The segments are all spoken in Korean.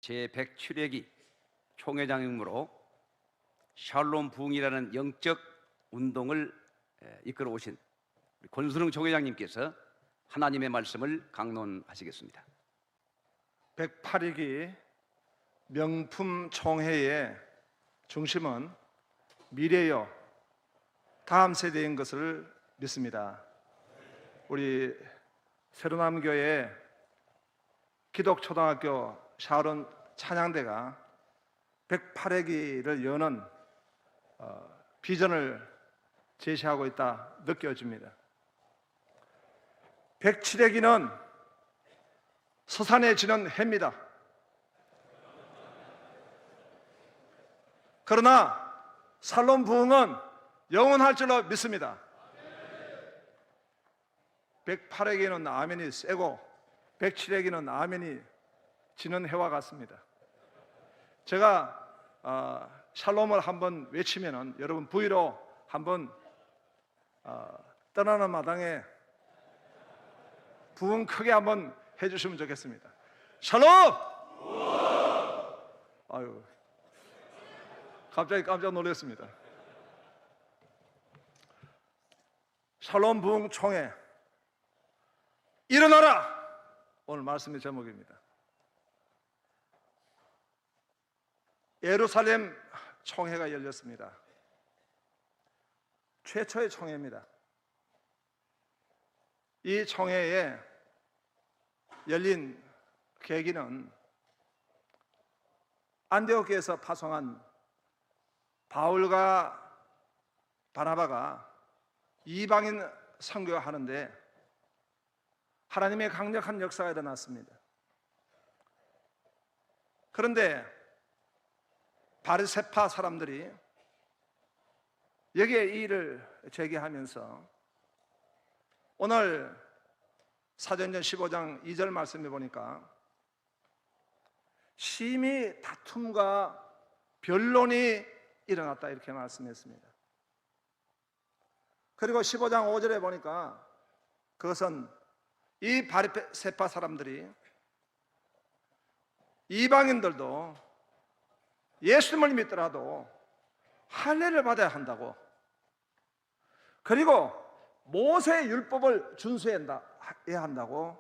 제107회기 총회장이므로 샬롬 부흥이라는 영적 운동을 이끌어 오신 권순흥 총회장님께서 하나님의 말씀을 강론하시겠습니다. 108위기 명품 총회의 중심은 미래요 다음 세대인 것을 믿습니다. 우리 새로남교회 기독초등학교 샤론 찬양대가 108회기를 여는 비전을 제시하고 있다 느껴집니다. 107회기는 서산에 지는 해입니다. 그러나 샬롬 부흥은 영원할 줄로 믿습니다. 108회기는 아멘이 세고 107회기는 아멘이 지는 해와 같습니다. 제가 샬롬을 한번 외치면은 여러분 부위로 한번 떠나는 마당에 부흥 크게 한번 해주시면 좋겠습니다. 샬롬! 아유, 갑자기 깜짝 놀랐습니다. 샬롬 부흥 총회 일어나라! 오늘 말씀의 제목입니다. 예루살렘 총회가 열렸습니다. 최초의 총회입니다. 이 총회에 열린 계기는 안디옥에서 파송한 바울과 바나바가 이방인 선교하는데 하나님의 강력한 역사가 일어났습니다. 그런데 바리새파 사람들이 여기에 이의를 제기하면서 오늘 사도행전 15장 2절 말씀해 보니까 심히 다툼과 변론이 일어났다 이렇게 말씀했습니다. 그리고 15장 5절에 보니까 그것은 이 바리새파 사람들이 이방인들도 예수님을 믿더라도 할례를 받아야 한다고, 그리고 모세의 율법을 준수해야 한다고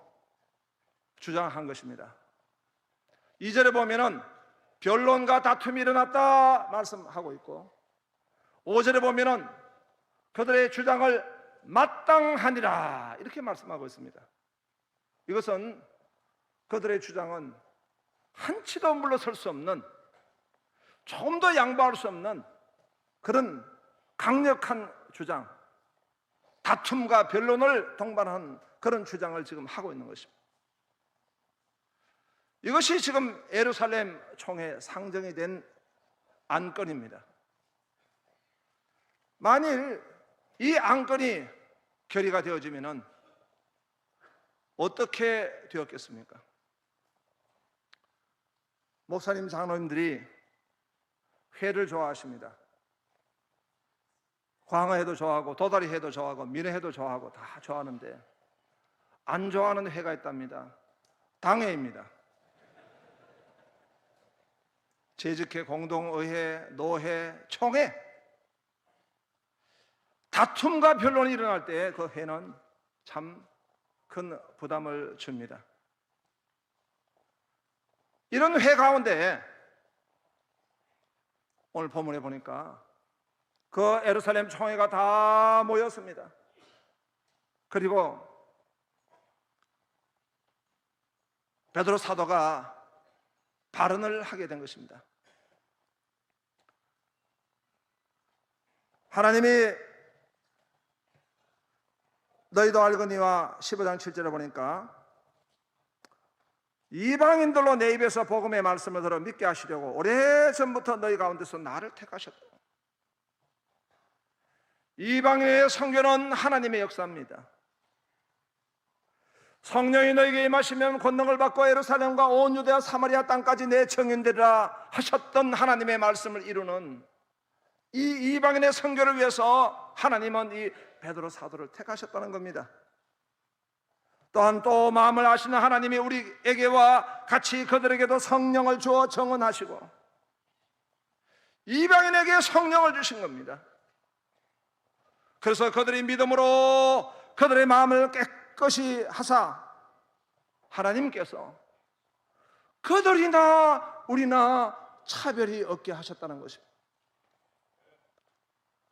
주장한 것입니다. 2절에 보면은 변론과 다툼이 일어났다 말씀하고 있고 5절에 보면은 그들의 주장을 마땅하니라 이렇게 말씀하고 있습니다. 이것은 그들의 주장은 한치도 물러설 수 없는, 조금 더 양보할 수 없는 그런 강력한 주장, 다툼과 변론을 동반한 그런 주장을 지금 하고 있는 것입니다. 이것이 지금 예루살렘 총회 상정이 된 안건입니다. 만일 이 안건이 결의가 되어지면 어떻게 되었겠습니까? 목사님, 장로님들이 회를 좋아하십니다. 광어회도 좋아하고 도다리회도 좋아하고 민어회도 좋아하고 다 좋아하는데 안 좋아하는 회가 있답니다. 당회입니다. 재직회, 공동의회, 노회, 총회, 다툼과 변론이 일어날 때 그 회는 참 큰 부담을 줍니다. 이런 회 가운데 오늘 본문에 보니까 그 예루살렘 총회가 다 모였습니다. 그리고 베드로 사도가 발언을 하게 된 것입니다. 하나님이 너희도 알거니와 15장 7절에 보니까 이방인들로 내 입에서 복음의 말씀을 들어 믿게 하시려고 오래전부터 너희 가운데서 나를 택하셨다. 이방인의 선교는 하나님의 역사입니다. 성령이 너희에게 임하시면 권능을 받고 예루살렘과 온 유대와 사마리아 땅까지 내 증인되리라 하셨던 하나님의 말씀을 이루는 이 이방인의 선교를 위해서 하나님은 이 베드로 사도를 택하셨다는 겁니다. 또한 또 마음을 아시는 하나님이 우리에게와 같이 그들에게도 성령을 주어 정언하시고 이방인에게 성령을 주신 겁니다. 그래서 그들이 믿음으로 그들의 마음을 깨끗이 하사 하나님께서 그들이나 우리나 차별이 없게 하셨다는 것입니다.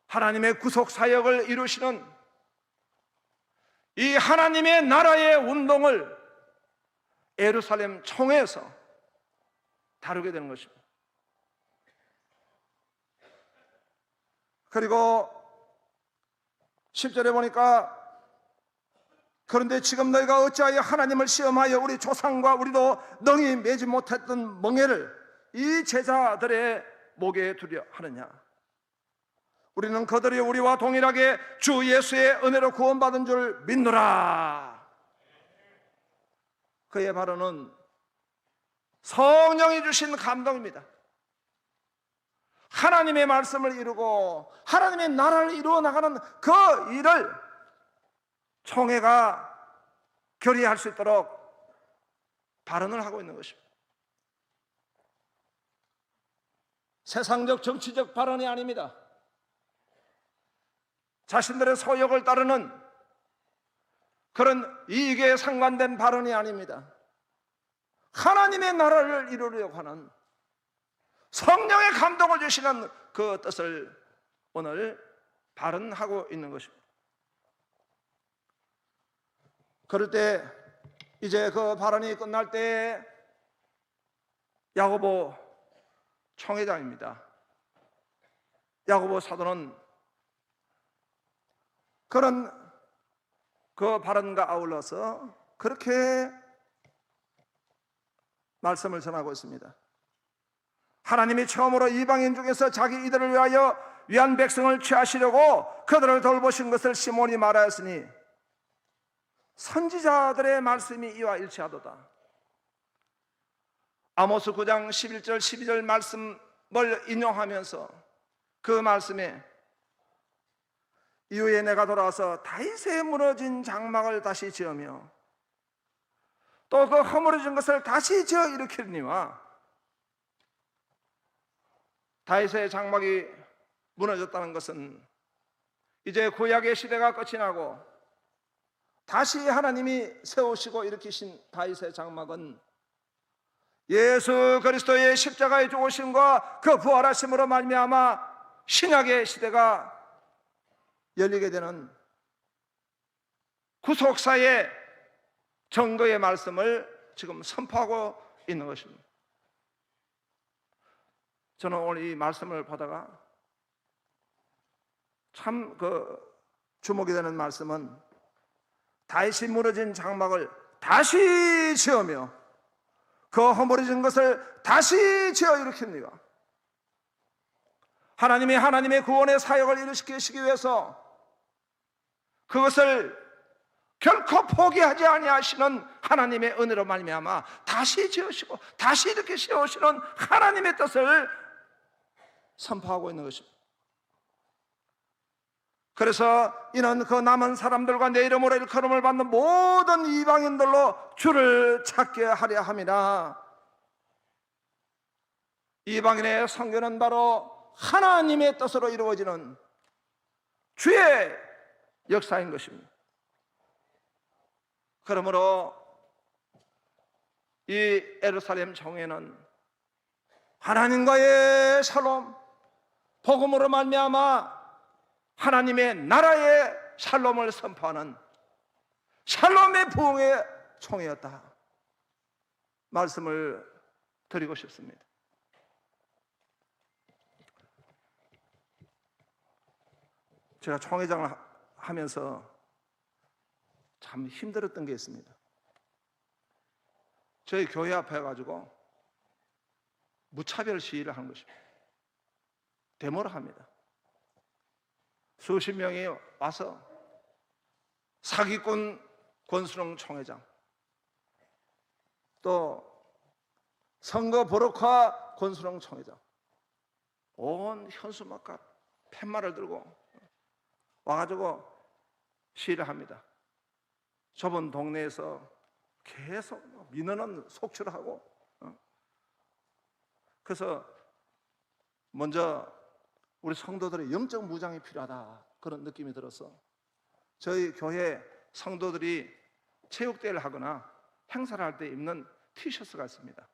하나님의 구속 사역을 이루시는 이 하나님의 나라의 운동을 예루살렘 총회에서 다루게 되는 것입니다. 그리고 10절에 보니까 그런데 지금 너희가 어찌하여 하나님을 시험하여 우리 조상과 우리도 능히 매지 못했던 멍에를 이 제자들의 목에 두려 하느냐. 우리는 그들이 우리와 동일하게 주 예수의 은혜로 구원받은 줄 믿노라. 그의 발언은 성령이 주신 감동입니다. 하나님의 말씀을 이루고 하나님의 나라를 이루어 나가는 그 일을 총회가 결의할 수 있도록 발언을 하고 있는 것입니다. 세상적 정치적 발언이 아닙니다. 자신들의 소욕을 따르는 그런 이익에 상관된 발언이 아닙니다. 하나님의 나라를 이루려고 하는 성령의 감동을 주시는 그 뜻을 오늘 발언하고 있는 것입니다. 그럴 때 이제 그 발언이 끝날 때 야고보 총회장입니다. 야고보 사도는 그런 그 발언과 아울러서 그렇게 말씀을 전하고 있습니다. 하나님이 처음으로 이방인 중에서 자기 이들을 위하여 위한 백성을 취하시려고 그들을 돌보신 것을 시몬이 말하였으니 선지자들의 말씀이 이와 일치하도다. 아모스 9장 11절 12절 말씀을 인용하면서 그 말씀에 이후에 내가 돌아와서 다윗의 무너진 장막을 다시 지으며 또 그 허물어진 것을 다시 지어 일으키리니와. 다윗의 장막이 무너졌다는 것은 이제 구약의 시대가 끝이 나고 다시 하나님이 세우시고 일으키신 다윗의 장막은 예수 그리스도의 십자가의 죽으심과 그 부활하심으로 말미암아 신약의 시대가 열리게 되는 구속사의 증거의 말씀을 지금 선포하고 있는 것입니다. 저는 오늘 이 말씀을 보다가 참 주목이 되는 말씀은 다윗이 무너진 장막을 다시 지으며 그 허물어진 것을 다시 지어 일으킵니다. 하나님이 하나님의 구원의 사역을 이루시기 위해서 그것을 결코 포기하지 아니하시는 하나님의 은혜로 말미암아 다시 지으시고 다시 이렇게 세우시는 하나님의 뜻을 선포하고 있는 것입니다. 그래서 이는 그 남은 사람들과 내 이름으로 일컬음을 받는 모든 이방인들로 주를 찾게 하려 함이라. 이방인의 선교는 바로 하나님의 뜻으로 이루어지는 주의 역사인 것입니다. 그러므로 이 예루살렘 총회는 하나님과의 샬롬, 복음으로 말미암아 하나님의 나라의 샬롬을 선포하는 샬롬의 부흥의 총회였다 말씀을 드리고 싶습니다. 제가 총회장을 하면서 참 힘들었던 게 있습니다. 저희 교회 앞에 가지고 무차별 시위를 하는 것입니다. 데모를 합니다. 수십 명이 와서 사기꾼 권순홍 총회장, 또 선거 버럭화 권순홍 총회장, 온 현수막과 팻말을 들고 와가지고 시위를 합니다. 좁은 동네에서 계속 민원은 속출하고, 그래서 먼저 우리 성도들의 영적 무장이 필요하다, 그런 느낌이 들어서 저희 교회 성도들이 체육대회를 하거나 행사를 할 때 입는 티셔츠가 있습니다.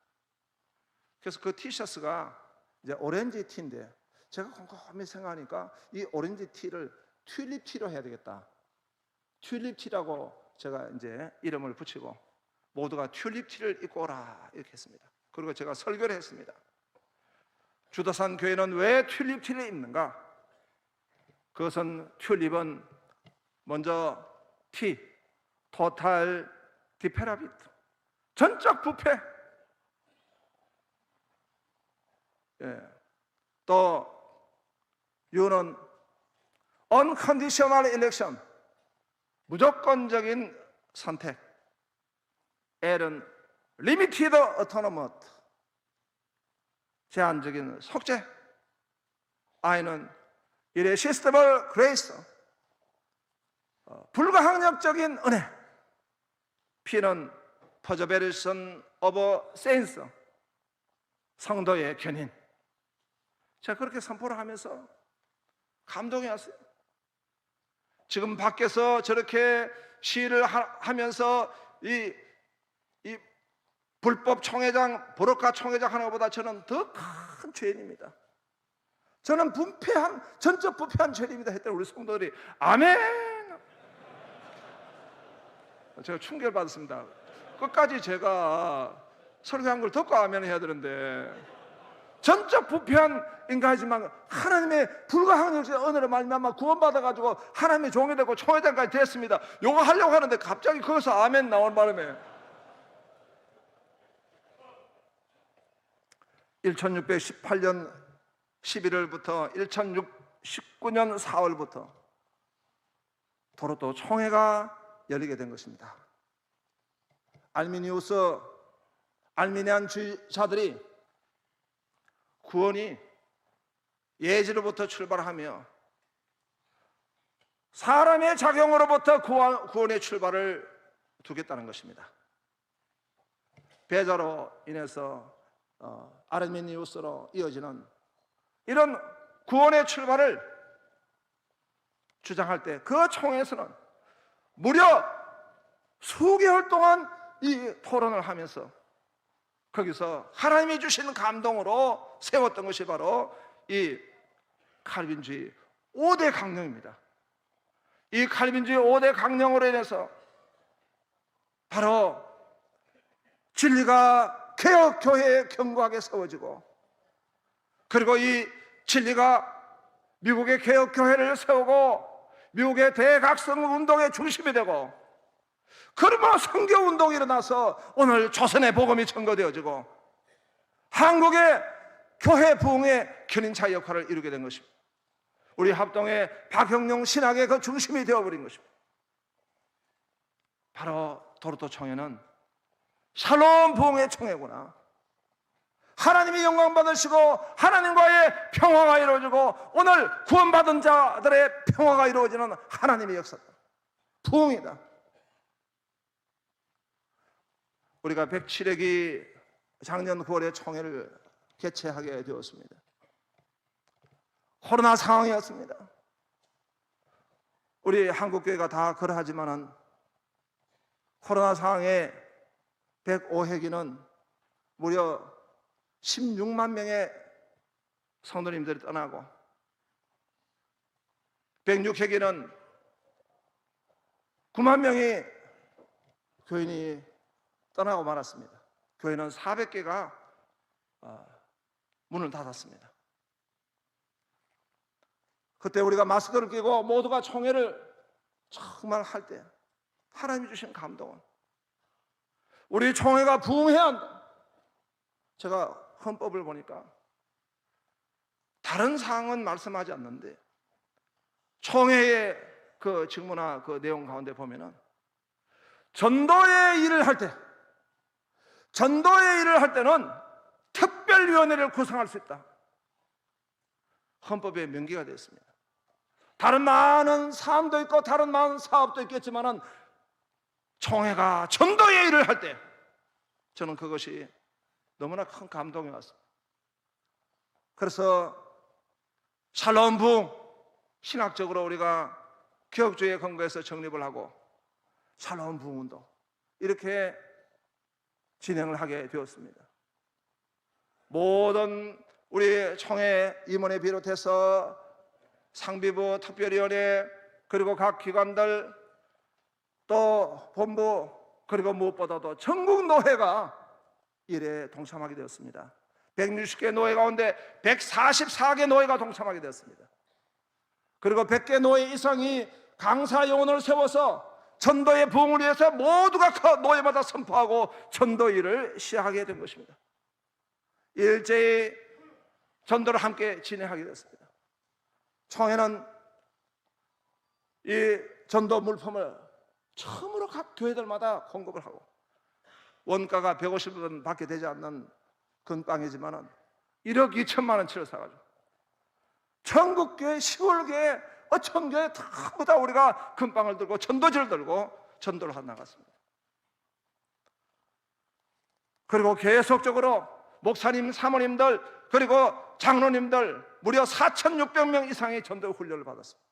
그래서 그 티셔츠가 이제 오렌지 티인데, 제가 곰곰이 생각하니까 이 오렌지 티를 튤립 티로 해야 되겠다. 튤립 티라고 제가 이제 이름을 붙이고 모두가 튤립 티를 입고 오라, 이렇게 했습니다. 그리고 제가 설교를 했습니다. 주도산 교회는 왜 튤립 티를 입는가? 그것은 튤립은 먼저 T, 토탈 디페라비트, 전적 부패. 또 U는 unconditional election, 무조건적인 선택. L은 limited autonomy, 제한적인 속죄. I는 irresistible grace, 불가항력적인 은혜. P는 perseverance of saints, 성도의 견인. 제가 그렇게 선포를 하면서 감동이 왔어요. 지금 밖에서 저렇게 시위를 하면서 이 불법 총회장, 보로카 총회장 하는 것보다 저는 더 큰 죄인입니다. 저는 전적 부패한 죄인입니다 했더니 우리 성도들이 아멘. 제가 충격을 받았습니다. 끝까지 제가 설교한 걸 듣고 아멘 해야 되는데, 전적 부패한 인간이지만 하나님의 불가항력적 은혜로 말미암아 구원받아가지고 하나님의 종이 되고 총회장까지 됐습니다. 요거 하려고 하는데 갑자기 거기서 아멘 나온 바람에 1618년 11월부터 1619년 4월부터 도로또 총회가 열리게 된 것입니다. 알미니안 주의자들이 구원이 예지로부터 출발하며 사람의 작용으로부터 구원의 출발을 두겠다는 것입니다. 배자로 인해서 아르미니우스로 이어지는 이런 구원의 출발을 주장할 때 그 총회에서는 무려 수개월 동안 이 토론을 하면서 거기서 하나님이 주신 감동으로 세웠던 것이 바로 이 칼빈주의 5대 강령입니다. 이 칼빈주의 5대 강령으로 인해서 바로 진리가 개혁교회에 견고하게 세워지고, 그리고 이 진리가 미국의 개혁교회를 세우고 미국의 대각성 운동의 중심이 되고, 그러므로 선교운동이 일어나서 오늘 조선의 복음이 전거되어지고 한국의 교회 부흥의 견인차 역할을 이루게 된 것입니다. 우리 합동의 박형룡 신학의 그 중심이 되어버린 것입니다. 바로 도로토 총회는 샬롬 부흥의 총회구나. 하나님이 영광 받으시고 하나님과의 평화가 이루어지고 오늘 구원받은 자들의 평화가 이루어지는 하나님의 역사다. 부흥이다. 우리가 107회기 작년 9월에 총회를 개최하게 되었습니다. 코로나 상황이었습니다. 우리 한국교회가 다 그러하지만은 코로나 상황에 105회기는 무려 16만 명의 성도님들이 떠나고 106회기는 9만 명의 교인이 떠나고 말았습니다. 교회는 400개가 문을 닫았습니다. 그때 우리가 마스크를 끼고 모두가 총회를 정말 할 때 하나님이 주신 감동은 우리 총회가 부흥해야 한다. 제가 헌법을 보니까 다른 사항은 말씀하지 않는데 총회의 그 직무나 그 내용 가운데 보면은 전도의 일을 할 때는 특별위원회를 구성할 수 있다. 헌법에 명기가 되어 있습니다. 다른 많은 사안도 있고 다른 많은 사업도 있겠지만은 총회가 전도의 일을 할 때 저는 그것이 너무나 큰 감동이 왔습니다. 그래서 샬롬 부흥, 신학적으로 우리가 개혁주의에 근거해서 정립을 하고 샬롬 부흥 운동 이렇게 진행을 하게 되었습니다. 모든 우리 총회 임원에 비롯해서 상비부, 특별위원회, 그리고 각 기관들, 또 본부, 그리고 무엇보다도 전국 노회가 일에 동참하게 되었습니다. 160개 노회 가운데 144개 노회가 동참하게 되었습니다. 그리고 100개 노회 이상이 강사 요원을 세워서 전도의 부흥을 위해서 모두가 그 노회마다 선포하고 전도 일을 시작하게 된 것입니다. 일제히 전도를 함께 진행하게 됐습니다. 총회는 이 전도 물품을 처음으로 각 교회들마다 공급을 하고, 원가가 150원 밖에 되지 않는 근방이지만 1억 2천만 원치를 사가지고 전국교회, 시골교회, 어촌교회 전부 다 우리가 금방을 들고 전도지를 들고 전도를 하 나갔습니다. 그리고 계속적으로 목사님, 사모님들, 그리고 장로님들 무려 4,600명 이상의 전도 훈련을 받았습니다.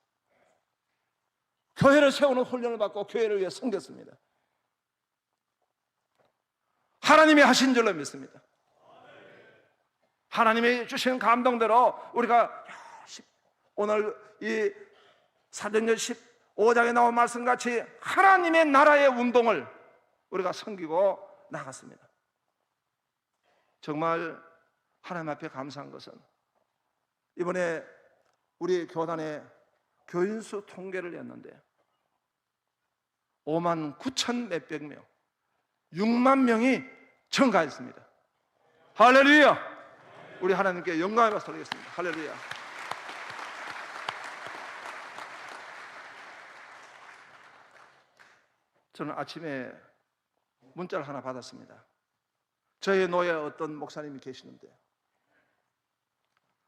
교회를 세우는 훈련을 받고 교회를 위해 섬겼습니다. 하나님이 하신 줄로 믿습니다. 하나님이 주신 감동대로 우리가 오늘 이 사도행전 15장에 나온 말씀같이 하나님의 나라의 운동을 우리가 섬기고 나갔습니다. 정말 하나님 앞에 감사한 것은 이번에 우리 교단의 교인수 통계를 했는데 5만 9천 몇백 명, 6만 명이 증가했습니다. 할렐루야! 우리 하나님께 영광을 받드리겠습니다. 할렐루야! 저는 아침에 문자를 하나 받았습니다. 저희 노예에 어떤 목사님이 계시는데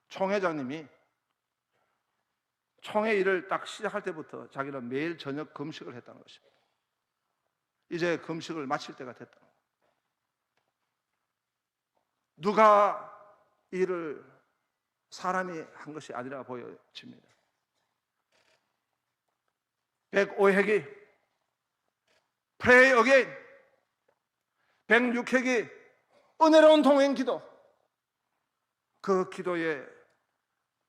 총회장님이 총회 일을 딱 시작할 때부터 자기는 매일 저녁 금식을 했다는 것입니다. 이제 금식을 마칠 때가 됐다. 누가 일을 사람이 한 것이 아니라 보여집니다. 105회기 Pray Again, 106회기 은혜로운 동행 기도, 그 기도의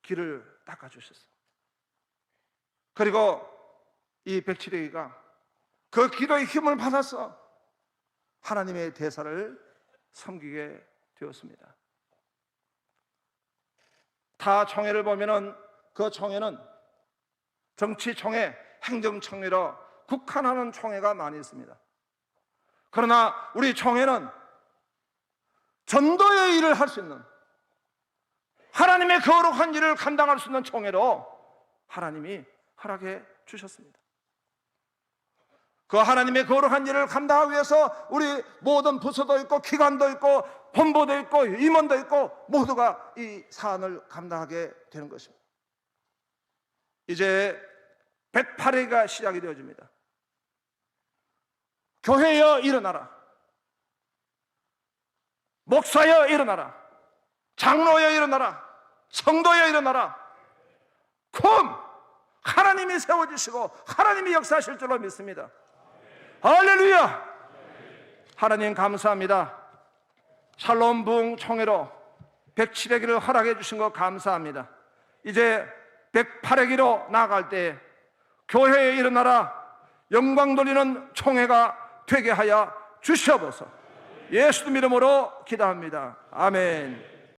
길을 닦아주셨어요. 그리고 이 107회기가 그 기도의 힘을 받아서 하나님의 대사를 섬기게 되었습니다. 타 총회를 보면은 그 총회는 정치총회, 행정총회로 국한하는 총회가 많이 있습니다. 그러나 우리 총회는 전도의 일을 할 수 있는, 하나님의 거룩한 일을 감당할 수 있는 총회로 하나님이 허락해 주셨습니다. 그 하나님의 거룩한 일을 감당하기 위해서 우리 모든 부서도 있고 기관도 있고 본부도 있고 임원도 있고 모두가 이 사안을 감당하게 되는 것입니다. 이제 108회가 시작이 되어집니다. 교회여 일어나라, 목사여 일어나라, 장로여 일어나라, 성도여 일어나라. 하나님이 세워주시고 하나님이 역사하실 줄로 믿습니다. 할렐루야! 하나님 감사합니다. 샬롬 부흥 총회로 107회기를 허락해 주신 것 감사합니다. 이제 108회기로 나아갈 때 교회에 일어나라, 영광 돌리는 총회가 되게 하여 주시옵소서. 예수 이름으로 기도합니다. 아멘.